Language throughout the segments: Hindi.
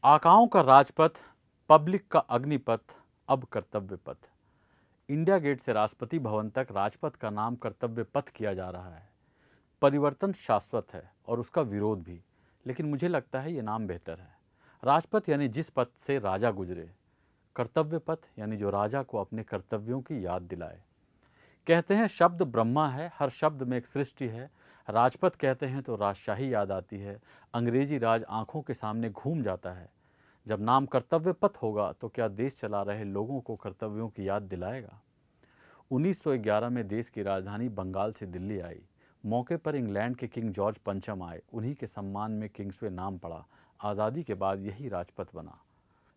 आकाओं का राजपथ, पब्लिक का अग्निपथ, अब कर्तव्य पथ। इंडिया गेट से राष्ट्रपति भवन तक राजपथ का नाम कर्तव्य पथ किया जा रहा है। परिवर्तन शाश्वत है और उसका विरोध भी, लेकिन मुझे लगता है ये नाम बेहतर है। राजपथ यानी जिस पथ से राजा गुजरे, कर्तव्य पथ यानी जो राजा को अपने कर्तव्यों की याद दिलाए। कहते हैं शब्द ब्रह्मा है, हर शब्द में एक सृष्टि है। राजपथ कहते हैं तो राजशाही याद आती है। अंग्रेजी राज आंखों के सामने घूम जाता है। जब नाम कर्तव्य पथ होगा तो क्या देश चला रहे लोगों को कर्तव्यों की याद दिलाएगा। 1911 में देश की राजधानी बंगाल से दिल्ली आई। मौके पर इंग्लैंड के किंग जॉर्ज पंचम आए। उन्हीं के सम्मान में किंग्सवे नाम पड़ा। आज़ादी के बाद यही राजपथ बना।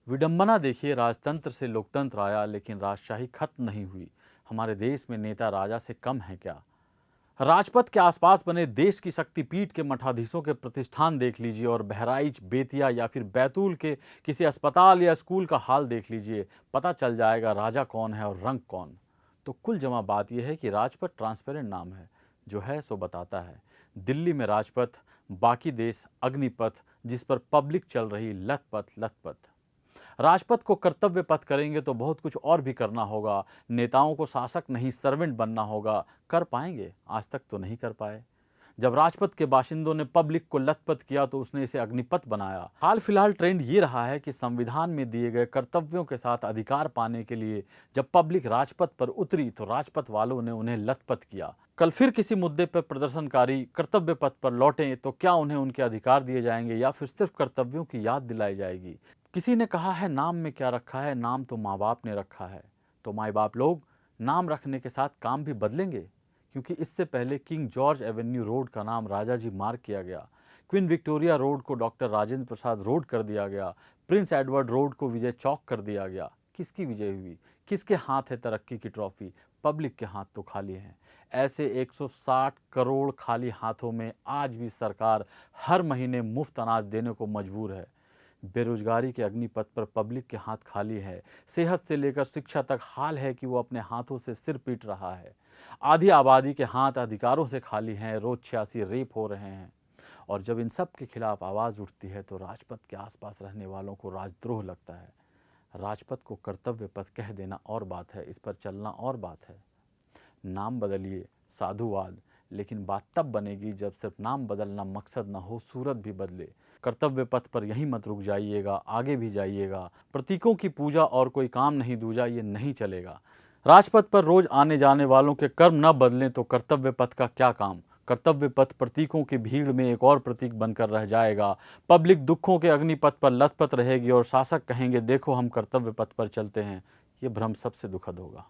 विडंबना देखिए, राजतंत्र से लोकतंत्र आया लेकिन राजशाही खत्म नहीं हुई। हमारे देश में नेता राजा से कम है क्या। राजपथ के आसपास बने देश की शक्तिपीठ के मठाधीशों के प्रतिष्ठान देख लीजिए और बहराइच, बेतिया या फिर बैतूल के किसी अस्पताल या स्कूल का हाल देख लीजिए। पता चल जाएगा राजा कौन है और रंग कौन। तो कुल जमा बात यह है कि राजपथ ट्रांसपेरेंट नाम है, जो है सो बताता है। दिल्ली में राजपथ, बाकी देश अग्निपथ, जिस पर पब्लिक चल रही लथपथ लथपथ। राजपथ को कर्तव्य पथ करेंगे तो बहुत कुछ और भी करना होगा। नेताओं को शासक नहीं सर्वेंट बनना होगा। कर पाएंगे? आज तक तो नहीं कर पाए। जब राजपथ के बाशिंदों ने पब्लिक को लथपथ किया तो उसने इसे अग्निपथ बनाया। हाल फिलहाल ट्रेंड ये रहा है कि संविधान में दिए गए कर्तव्यों के साथ अधिकार पाने के लिए जब पब्लिक राजपथ पर उतरी तो राजपथ वालों ने उन्हें लथपथ किया। कल फिर किसी मुद्दे पर प्रदर्शनकारी कर्तव्य पथ पर लौटें तो क्या उन्हें उनके अधिकार दिए जाएंगे या फिर सिर्फ कर्तव्यों की याद दिलाई जाएगी। किसी ने कहा है नाम में क्या रखा है, नाम तो माँ बाप ने रखा है। तो माँ बाप लोग नाम रखने के साथ काम भी बदलेंगे, क्योंकि इससे पहले किंग जॉर्ज एवेन्यू रोड का नाम राजाजी मार्ग किया गया। क्वीन विक्टोरिया रोड को डॉक्टर राजेंद्र प्रसाद रोड कर दिया गया। प्रिंस एडवर्ड रोड को विजय चौक कर दिया गया। किसकी विजय हुई? किसके हाथ है तरक्की की ट्रॉफी? पब्लिक के हाथ तो खाली हैं। ऐसे 160 करोड़ खाली हाथों में आज भी सरकार हर महीने मुफ्त अनाज देने को मजबूर है। बेरोजगारी के अग्निपथ पर पब्लिक के हाथ खाली है। सेहत से लेकर शिक्षा तक हाल है कि वो अपने हाथों से सिर पीट रहा है। आधी आबादी के हाथ अधिकारों से खाली हैं। रोज 86 रेप हो रहे हैं। और जब इन सब के खिलाफ आवाज़ उठती है तो राजपथ के आसपास रहने वालों को राजद्रोह लगता है। राजपथ को कर्तव्य पथ कह देना और बात है, इस पर चलना और बात है। नाम बदलिए, साधुवाद, लेकिन बात तब बनेगी जब सिर्फ नाम बदलना मकसद न हो, सूरत भी बदले। कर्तव्य पथ पर यहीं मत रुक जाइएगा, आगे भी जाइएगा। प्रतीकों की पूजा और कोई काम नहीं दूजा, ये नहीं चलेगा। राजपथ पर रोज आने जाने वालों के कर्म न बदलें तो कर्तव्य पथ का क्या काम। कर्तव्य पथ प्रतीकों की भीड़ में एक और प्रतीक बनकर रह जाएगा। पब्लिक दुखों के अग्निपथ पर लथपथ रहेगी और शासक कहेंगे देखो हम कर्तव्य पथ पर चलते हैं। ये भ्रम सबसे दुखद होगा।